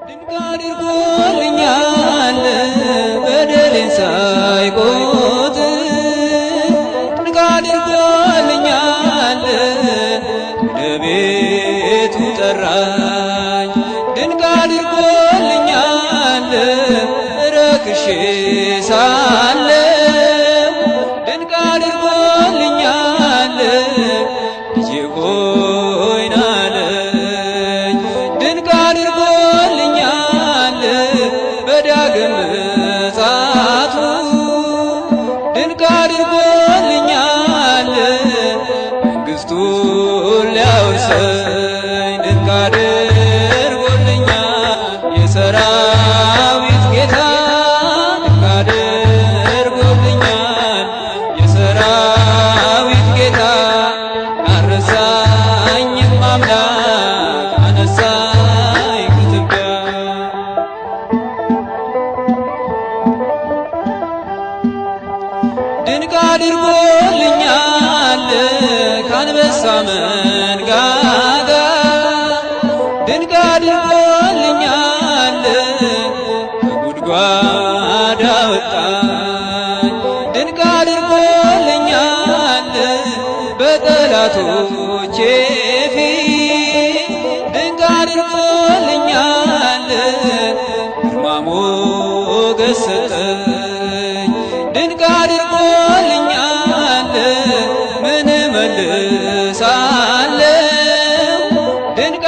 ድንቅ አድርጎልኛል በደሌን ሳይቆጥር ድንቅ አድርጎልኛል ወደ ቤቱ ጠራኝ ድንቅ አድርጎልኛል ረክሼ ሳለሁ ድንቅ አድርጎልኛል ልጄ ሆይ ናለኝ ድንቅ አድርጎልኛል በዳግም ምጽአቱ ድንቅ አድርጎልኛል መንግሥቱን ሊያወርሰኝ ድንቅ አድርጎልኛል የሰራዊት ጌታ ድንቅ አድርጎልኛል የሰራዊት ጌታ አልረሳኝም አምላክ አነሳኝ ከትቢያ ድንቅ አድርጎልኛል ከአንበሳ መንጋጋ ድንቅ አድርጎልኛል ከጉድጓድ አወጣኝ ድንቅ አድርጎልኛል በጠላቶቼ ፊት ድንቅ አድርጎልኛል ግርማ ሞገስ ሰጠኝ ድንቅ አድርጎልኛል ምን እመልሳለሁ ድንቅ